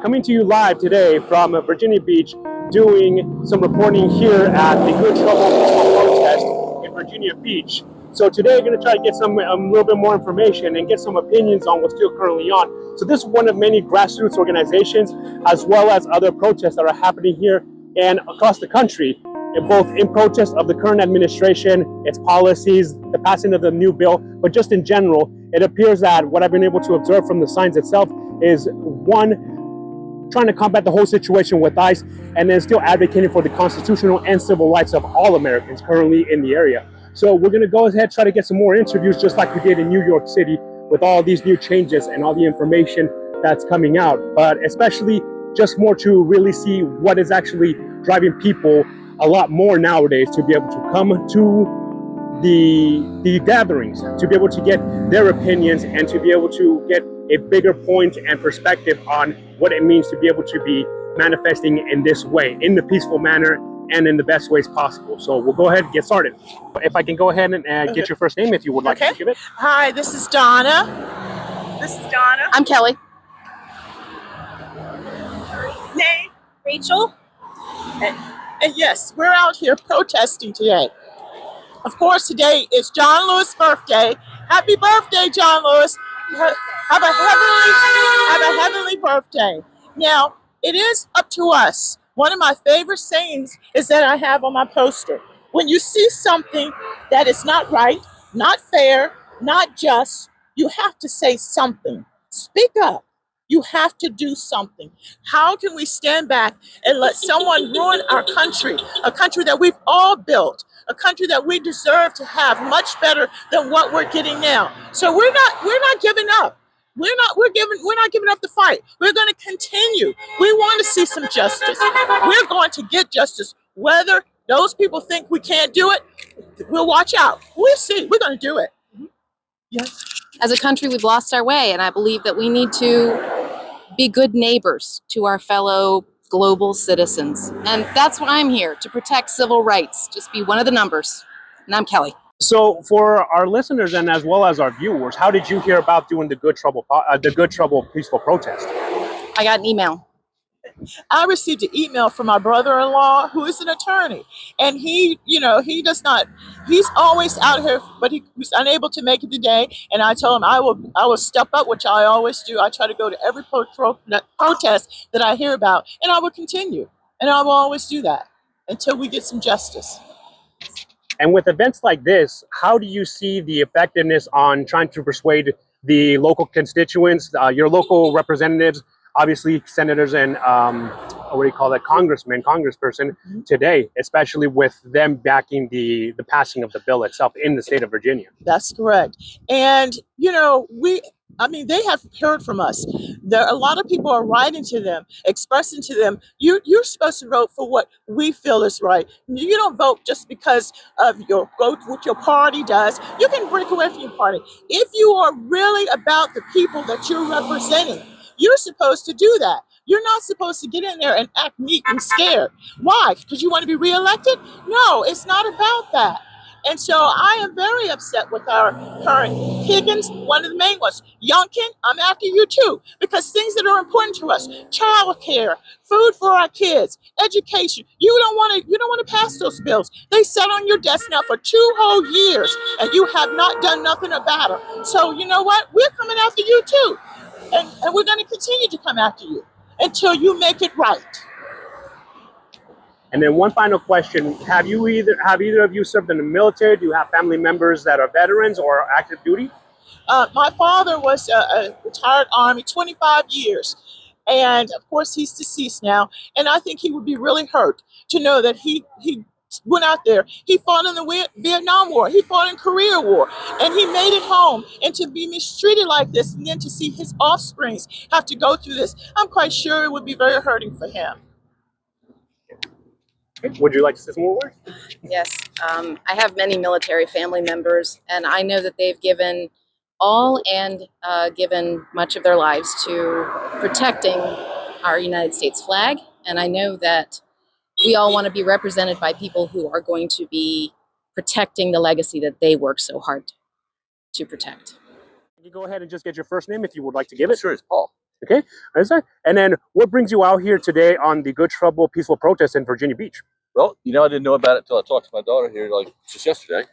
coming to you live today from Virginia Beach, doing some reporting here at the Good Trouble Peacful Protest in Virginia Beach. So today we're going to try to get some a little bit more information and get some opinions on what's still currently on. So this is one of many grassroots organizations, as well as other protests that are happening here and across the country, both in protest of the current administration, its policies, the passing of the new bill, but just in general, it appears that what I've been able to observe from the signs itself is, one, trying to combat the whole situation with ICE, and then still advocating for the constitutional and civil rights of all Americans currently in the area. So we're going to go ahead and try to get some more interviews, just like we did in New York City, with all these new changes and all the information that's coming out, but especially just more to really see what is actually driving people a lot more nowadays to be able to come to the gatherings, to be able to get their opinions and to be able to get a bigger point and perspective on what it means to be able to be manifesting in this way, in the peaceful manner and in the best ways possible. So we'll go ahead and get started. If I can go ahead and get your first name, if you would like to give it. Hi, this is Donna. I'm Kelly. Name? Rachel. And yes, we're out here protesting today. Of course, today is John Lewis' birthday. Happy birthday, John Lewis. Have a heavenly birthday. Now, it is up to us. One of my favorite sayings is that I have on my poster. When you see something that is not right, not fair, not just, you have to say something. Speak up. You have to do something. How can we stand back and let someone ruin our country, a country that we've all built, a country that we deserve to have much better than what we're getting now? So we're not giving up. We're not giving up the fight. We're going to continue. We want to see some justice. We're going to get justice. Whether those people think we can't do it, we'll watch out. We'll see. We're going to do it. Yes. As a country, we've lost our way, and I believe that we need to be good neighbors to our fellow global citizens. And that's why I'm here, to protect civil rights. Just be one of the numbers. And I'm Kelly. So for our listeners and as well as our viewers, how did you hear about doing the Good Trouble Peaceful Protest? I got an email. I received an email from my brother-in-law, who is an attorney, and he's always out here, but he was unable to make it today. And I told him I will step up, which I always do. I try to go to every protest that I hear about, and I will continue, and I will always do that until we get some justice. And with events like this, how do you see the effectiveness on trying to persuade the local constituents, your local representatives, obviously senators and congressperson today, especially with them backing the passing of the bill itself in the state of Virginia? That's correct. And, they have heard from us. A lot of people are writing to them, expressing to them, you're supposed to vote for what we feel is right. You don't vote just because of what your party does. You can break away from your party. If you are really about the people that you're representing, you're supposed to do that. You're not supposed to get in there and act meek and scared. Why? Because you want to be reelected? No, it's not about that. And so I am very upset with our current Higgins, one of the main ones. Youngkin, I'm after you too, because things that are important to us, child care, food for our kids, education, you don't want to pass those bills. They sat on your desk now for 2 whole years, and you have not done nothing about them. So you know what? We're coming after you too. And we're going to continue to come after you until you make it right. And then one final question: have either of you served in the military? Do you have family members that are veterans or active duty? My father was a retired Army, 25 years. And of course, he's deceased now. And I think he would be really hurt to know that he went out there. He fought in the Vietnam War. He fought in Korea War. And he made it home. And to be mistreated like this, and then to see his offsprings have to go through this, I'm quite sure it would be very hurting for him. Would you like to say some more words? Yes. I have many military family members, and I know that they've given all and given much of their lives to protecting our United States flag. And I know that we all want to be represented by people who are going to be protecting the legacy that they work so hard to protect. Can you go ahead and just get your first name if you would like to give it? Sure, it's Paul. Okay, understand. And then what brings you out here today on the Good Trouble Peaceful Protest in Virginia Beach? Well, you know, I didn't know about it until I talked to my daughter here, like just yesterday,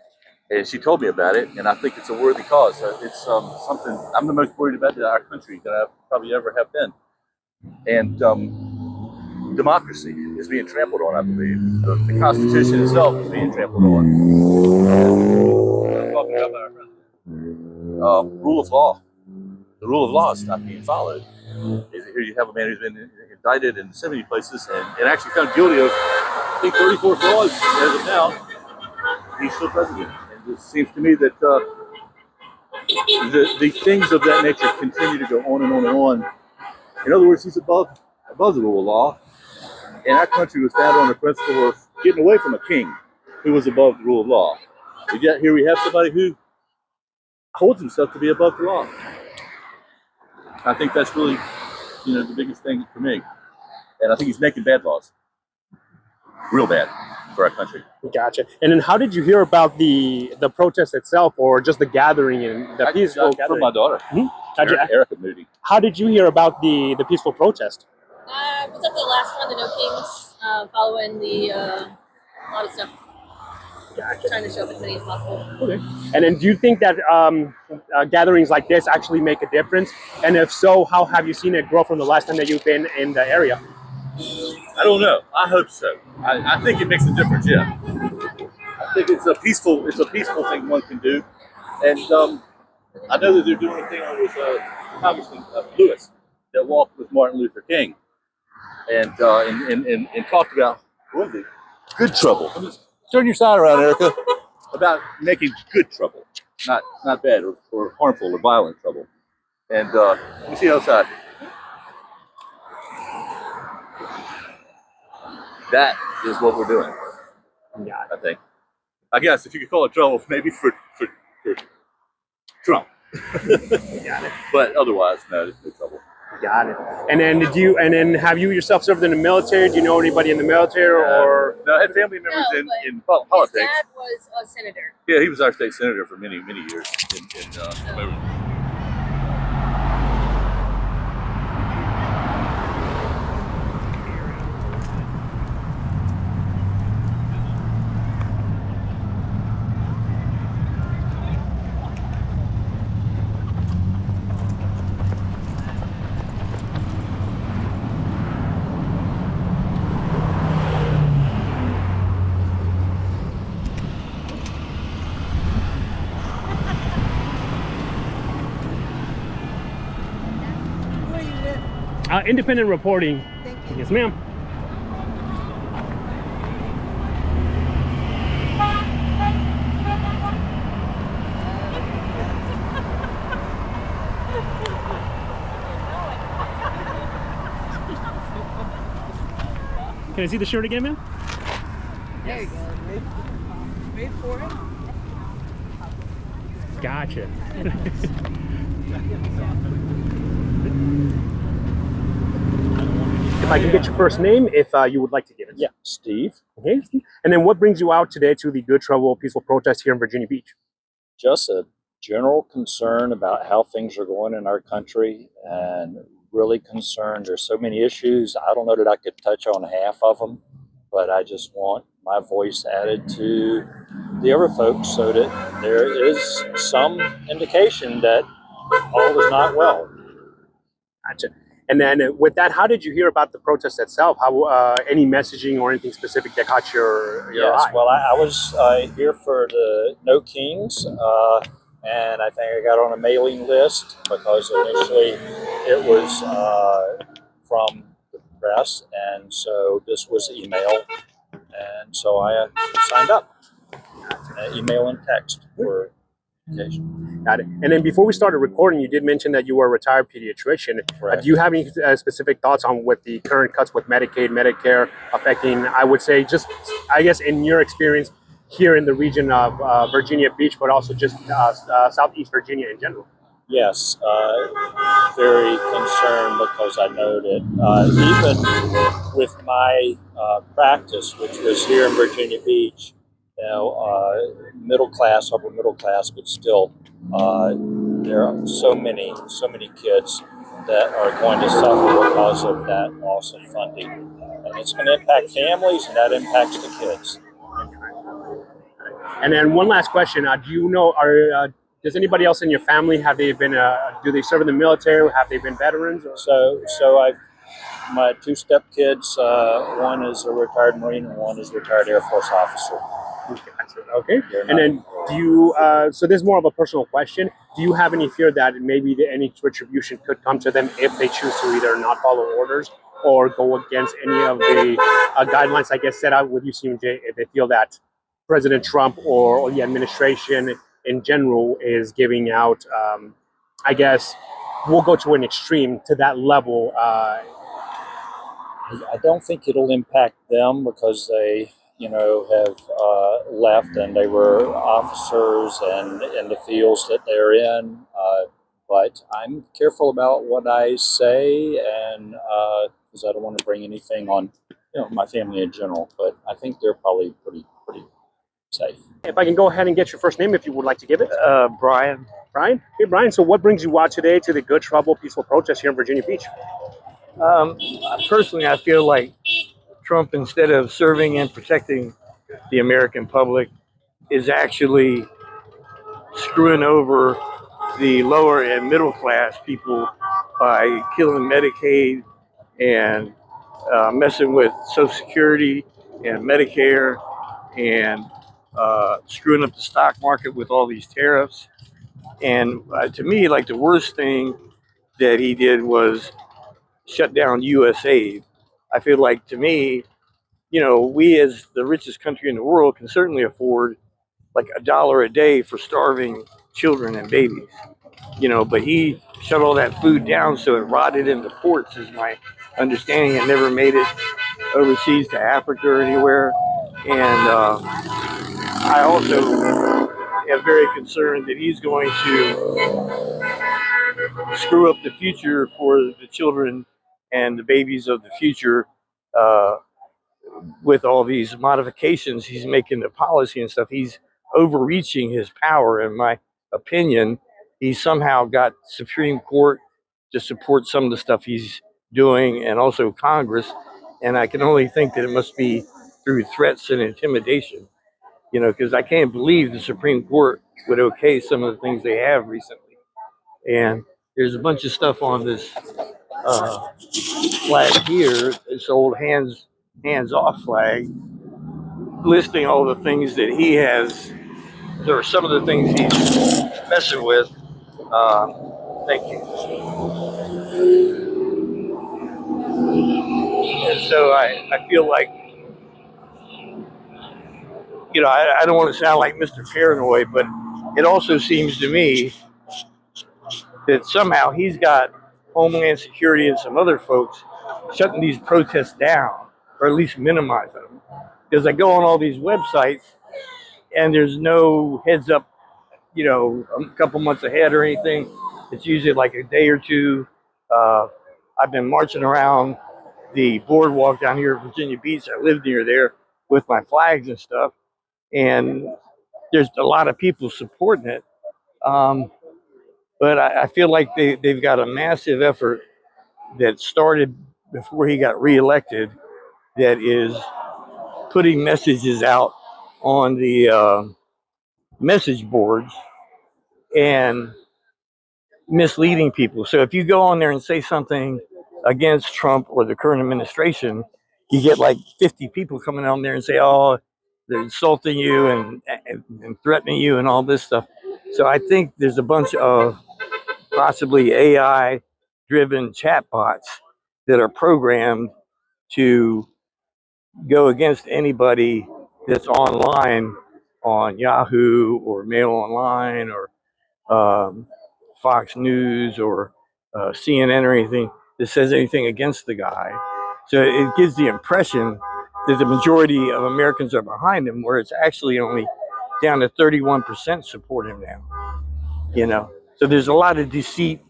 and she told me about it, and I think it's a worthy cause. It's something I'm the most worried about in our country that I probably ever have been, and democracy is being trampled on. I believe the Constitution itself is being trampled on. I'm talking about our president. Rule of law. The rule of law is not being followed. Here you have a man who's been indicted in so many places and actually found guilty of, I think, 34 frauds as of now. He's still president. And it seems to me that the things of that nature continue to go on and on and on. In other words, he's above the rule of law. And our country was founded on the principle of getting away from a king who was above the rule of law. But yet here we have somebody who holds himself to be above the law. I think that's really, the biggest thing for me. And I think he's making bad laws. Real bad for our country. Gotcha. And then how did you hear about the protest itself, or just the gathering and the peaceful gathering? From my daughter, Erica Moody. How did you hear about the peaceful protest? I was at the last one, the No Kings, following a lot of stuff. Gotcha. Trying to show up as many as possible. Okay. And then do you think that gatherings like this actually make a difference? And if so, how have you seen it grow from the last time that you've been in the area? I don't know. I hope so. I think it makes a difference, yeah. I think it's a peaceful thing one can do. And I know that they're doing a thing with Congressman Lewis that walked with Martin Luther King and talked about, what was it? Good trouble. Turn your side around, Erica. About making good trouble, not bad or harmful or violent trouble. And let me see outside. That is what we're doing. Yeah. I think. I guess if you could call it trouble, maybe for Trump. Got it. But otherwise, no, there's no trouble. Got it. And then have you yourself served in the military? Do you know anybody in the military or? No, I had family members in politics. His dad was a senator. Yeah, he was our state senator for many years. Independent reporting. Thank you. Yes, ma'am. Can I see the shirt again, ma'am? There you go. Wait for it. Gotcha. If I can get your first name, if you would like to give it. Yeah, Steve. Okay. And then what brings you out today to the Good Trouble Peaceful Protest here in Virginia Beach? Just a general concern about how things are going in our country, and really concerned. There's so many issues. I don't know that I could touch on half of them, but I just want my voice added to the other folks so that there is some indication that all is not well. Gotcha. And then with that, how did you hear about the protest itself? How any messaging or anything specific that caught your Yes, eye? well, I was here for the No Kings, and I think I got on a mailing list because initially it was from the press, and so this was email, and so I signed up, email and text for communication. Got it. And then before we started recording, you did mention that you were a retired pediatrician. Correct. Do you have any specific thoughts on what the current cuts with Medicaid, Medicare affecting, I would say, just, I guess, in your experience here in the region of Virginia Beach, but also just Southeast Virginia in general? Yes, very concerned because I know that even with my practice, which was here in Virginia Beach, middle class, upper middle class, but still, there are so many kids that are going to suffer because of that loss of funding. And it's going to impact families, and that impacts the kids. And then one last question: do you know, does anybody else in your family have they been? Do they serve in the military? Have they been veterans? Or? So my two stepkids, one is a retired Marine and one is a retired Air Force officer. Okay. And then do you, so this is more of a personal question. Do you have any fear that maybe any retribution could come to them if they choose to either not follow orders or go against any of the guidelines, I guess, set out with UCMJ if they feel that President Trump or the administration in general is giving out, I guess, we'll go to an extreme to that level. I don't think it'll impact them because they, have left and they were officers and in the fields that they're in. But I'm careful about what I say, and because I don't want to bring anything on, my family in general. But I think they're probably pretty safe. If I can go ahead and get your first name, if you would like to give it. Brian. Brian? Hey, Brian, so what brings you out today to the Good Trouble Peaceful Protest here in Virginia Beach? Personally, I feel like Trump, instead of serving and protecting the American public, is actually screwing over the lower and middle class people by killing Medicaid and messing with Social Security and Medicare and screwing up the stock market with all these tariffs. And to me, like, the worst thing that he did was shut down USAID. I feel like, to me, we as the richest country in the world can certainly afford like $1 a day for starving children and babies, but he shut all that food down so it rotted in the ports, is my understanding. It never made it overseas to Africa or anywhere. And I also am very concerned that he's going to screw up the future for the children and the babies of the future uh, with all these modifications he's making to policy and stuff. He's overreaching his power, in my opinion. He somehow got Supreme Court to support some of the stuff he's doing, and also Congress. And I can only think that it must be through threats and intimidation, because I can't believe the Supreme Court would okay some of the things they have recently. And there's a bunch of stuff on this uh, flag here, this old hands off flag, listing all the things that he has, or some of the things he's messing with. Thank you. And so I feel like, I don't want to sound like Mr. Paranoid, but it also seems to me that somehow he's got Homeland Security and some other folks shutting these protests down, or at least minimizing them. Because I go on all these websites and there's no heads up, a couple months ahead or anything. It's usually like a day or two. I've been marching around the boardwalk down here at Virginia Beach. I live near there with my flags and stuff. And there's a lot of people supporting it. But I feel like they've got a massive effort that started before he got reelected that is putting messages out on the message boards and misleading people. So if you go on there and say something against Trump or the current administration, you get like 50 people coming on there and say, oh, they're insulting you and threatening you and all this stuff. So I think there's a bunch of possibly AI driven chatbots that are programmed to go against anybody that's online on Yahoo or Mail Online or Fox News or CNN or anything that says anything against the guy. So it gives the impression that the majority of Americans are behind him, where it's actually only down to 31% support him now. So there's a lot of deceit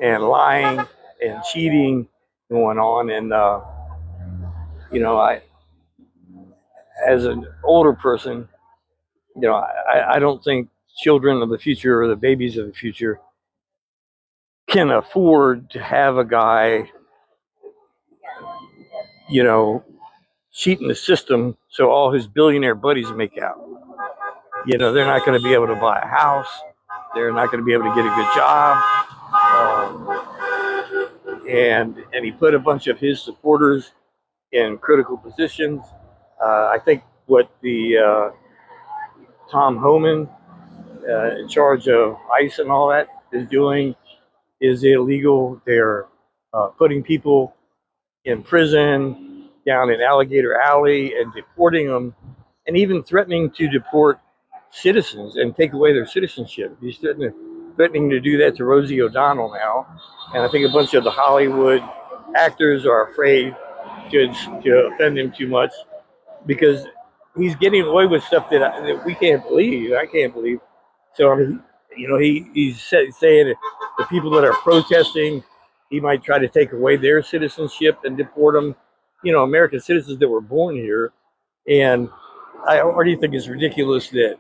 and lying and cheating going on. And, I, as an older person, I don't think children of the future or the babies of the future can afford to have a guy, you know, cheating the system so all his billionaire buddies make out. You know, they're not going to be able to buy a house. They're not going to be able to get a good job. And he put a bunch of his supporters in critical positions. I think what the Tom Homan, in charge of ICE and all that, is doing is illegal. They're putting people in prison down in Alligator Alley and deporting them, and even threatening to deport citizens and take away their citizenship. He's threatening to do that to Rosie O'Donnell now, and I think a bunch of the Hollywood actors are afraid to offend him too much because he's getting away with stuff that we can't believe. I can't believe. So I mean, you know, he's saying that the people that are protesting, he might try to take away their citizenship and deport them. You know, American citizens that were born here, and I already think it's ridiculous that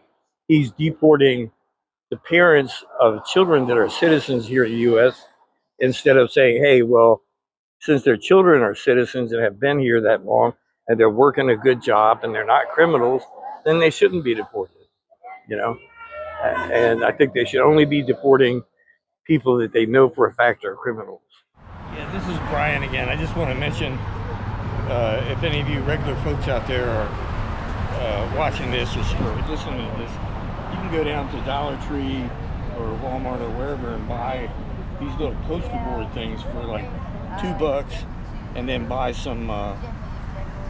he's deporting the parents of children that are citizens here in the U.S. instead of saying, hey, well, since their children are citizens and have been here that long and they're working a good job and they're not criminals, then they shouldn't be deported, you know? And I think they should only be deporting people that they know for a fact are criminals. Yeah, this is Brian again. I just want to mention, if any of you regular folks out there are watching this or listening to this, you can go down to Dollar Tree or Walmart or wherever and buy these little poster board things for like $2 and then buy some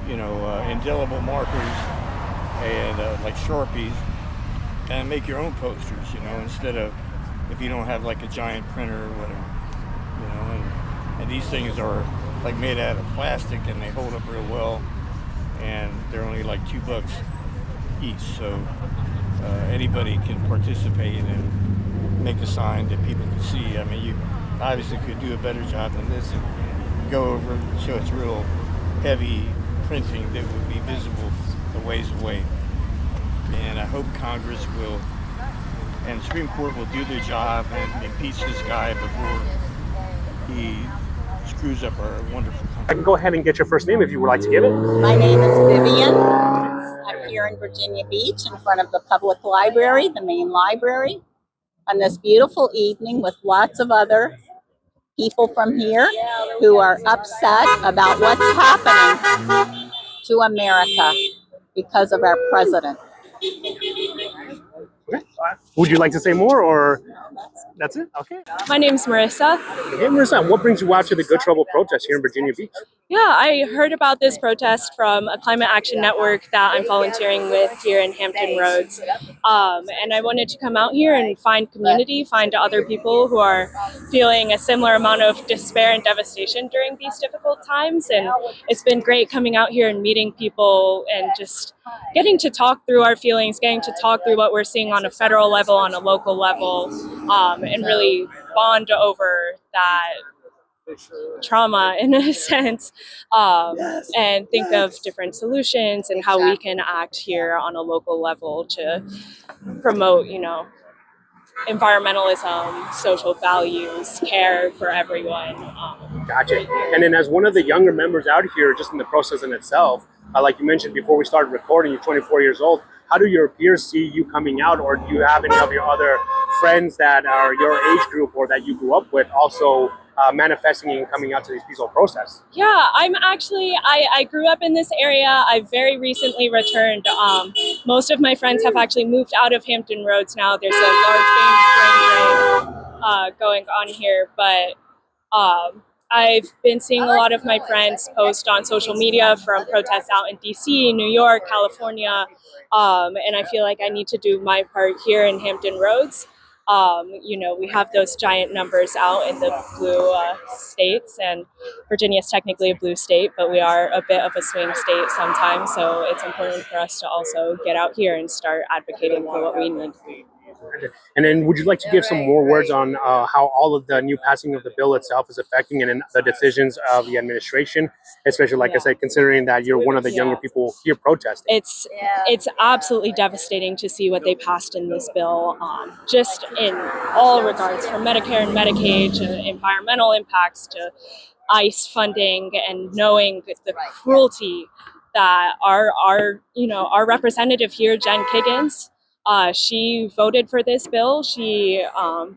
indelible markers and like Sharpies and make your own posters, you know, instead of, if you don't have like a giant printer or whatever, you know. And these things are like made out of plastic and they hold up real well, and they're only like $2 each, so anybody can participate and make a sign that people can see. I mean, you obviously could do a better job than this and go over and show it's real heavy printing that would be visible a ways away. And I hope Congress will and the Supreme Court will do their job and impeach this guy before he screws up our wonderful country. I can go ahead and get your first name if you would like to give it. My name is Vivian. I'm here in Virginia Beach in front of the public library, the main library, on this beautiful evening with lots of other people from here who are upset about what's happening to America because of our president. Okay. Would you like to say more, or that's it? Okay. My name's Marissa. Okay, Marissa, what brings you out to the Good Trouble protest here in Virginia Beach? Yeah, I heard about this protest from a climate action network that I'm volunteering with here in Hampton Roads. And I wanted to come out here and find community, find other people who are feeling a similar amount of despair and devastation during these difficult times. And it's been great coming out here and meeting people and just getting to talk through our feelings, getting to talk through what we're seeing on a federal level, on a local level, and really bond over that trauma in a sense, and think of different solutions and how we can act here on a local level to promote, you know, environmentalism, social values, care for everyone. Gotcha. And then as one of the younger members out here, just in the process in itself, like you mentioned before we started recording, you're 24 years old. How do your peers see you coming out, or do you have any of your other friends that are your age group or that you grew up with also manifesting and coming out to these peaceful protests? Yeah, I'm actually, I grew up in this area. I very recently returned. Most of my friends have actually moved out of Hampton Roads now. There's a large brain drain going on here, but I've been seeing a lot of my friends post on social media from protests out in DC, New York, California, and I feel like I need to do my part here in Hampton Roads. You know, we have those giant numbers out in the blue states, and Virginia is technically a blue state, but we are a bit of a swing state sometimes, so it's important for us to also get out here and start advocating for what we need. And then would you like to give some more words on how all of the new passing of the bill itself is affecting and the decisions of the administration, especially, like I said, considering that you're one of the younger people here protesting? It's absolutely devastating to see what they passed in this bill, just in all regards, from Medicare and Medicaid to environmental impacts to ICE funding, and knowing the cruelty that our representative here, Jen Kiggins, she voted for this bill. She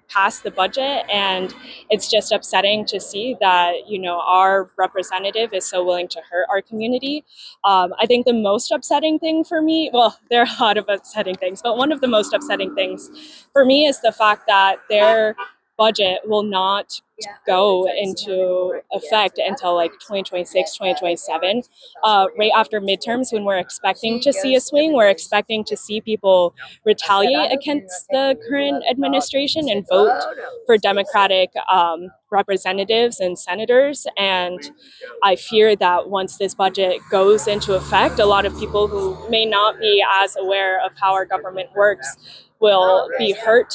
passed the budget, and it's just upsetting to see that our representative is so willing to hurt our community. I think the most upsetting thing for me, well, there are a lot of upsetting things, but one of the most upsetting things for me is the fact that their budget will not go into effect until like 2026, 2027, right after midterms, when we're expecting to see a swing. We're expecting to see people retaliate against the current administration and vote for Democratic representatives and senators. And I fear that once this budget goes into effect, a lot of people who may not be as aware of how our government works will be hurt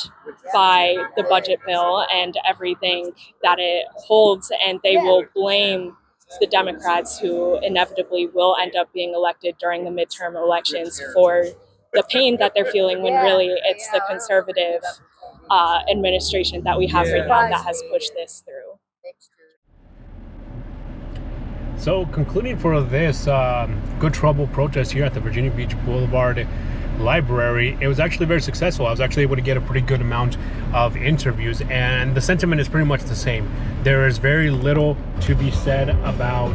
by the budget bill and everything that it holds, and they will blame the Democrats, who inevitably will end up being elected during the midterm elections, for the pain that they're feeling, when really it's the conservative administration that we have right now that has pushed this through. So concluding for this Good Trouble protest here at the Virginia Beach Boulevard Library, it was actually very successful. I was actually able to get a pretty good amount of interviews, and the sentiment is pretty much the same. There is very little to be said about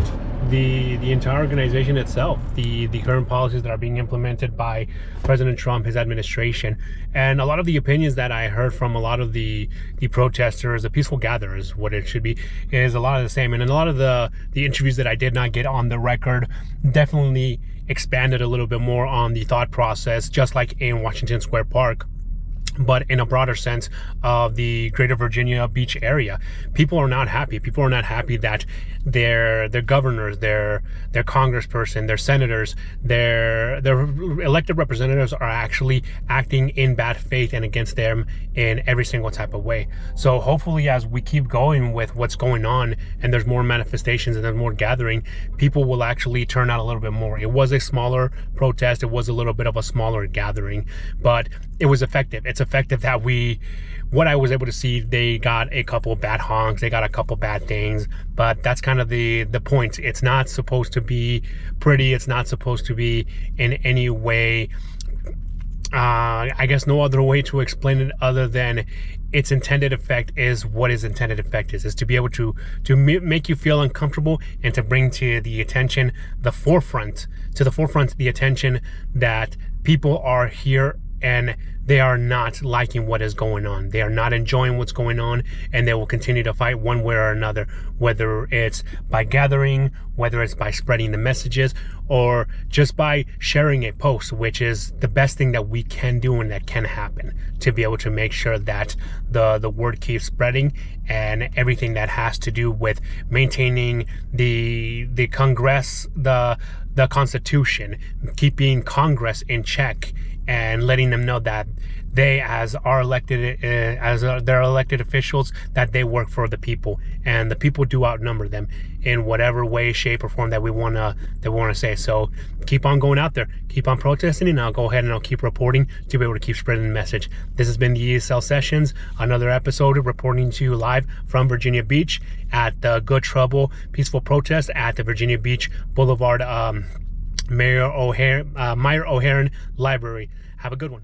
the entire organization itself, the current policies that are being implemented by President Trump, his administration, and a lot of the opinions that I heard from a lot of the protesters, the peaceful gatherers, what it should be, is a lot of the same. And a lot of the interviews that I did not get on the record definitely expanded a little bit more on the thought process, just like in Washington Square Park, but in a broader sense of the greater Virginia Beach area. People are not happy. People are not happy that their governors, their congressperson, their senators, their elected representatives are actually acting in bad faith and against them in every single type of way. So hopefully, as we keep going with what's going on and there's more manifestations and there's more gathering, people will actually turn out a little bit more. It was a smaller protest. It was a little bit of a smaller gathering, but it was effective. It's effective that what I was able to see, they got a couple bad honks, they got a couple bad things, but that's kind of the point. It's not supposed to be pretty. It's not supposed to be in any way, I guess no other way to explain it other than its intended effect is what its intended effect is to be able to make you feel uncomfortable and to bring to the attention, the forefront the attention that people are here and they are not liking what is going on. They are not enjoying what's going on, and they will continue to fight one way or another, whether it's by gathering, whether it's by spreading the messages, or just by sharing a post, which is the best thing that we can do and that can happen to be able to make sure that the word keeps spreading, and everything that has to do with maintaining the Congress, the Constitution, keeping Congress in check, and letting them know that they, as our elected, their elected officials, that they work for the people, and the people do outnumber them in whatever way, shape, or form that we wanna say. So keep on going out there, keep on protesting, and I'll go ahead and I'll keep reporting to be able to keep spreading the message. This has been the ESL Sessions, another episode reporting to you live from Virginia Beach at the Good Trouble Peaceful Protest at the Virginia Beach Boulevard Meyer O'Haran Library. Have a good one.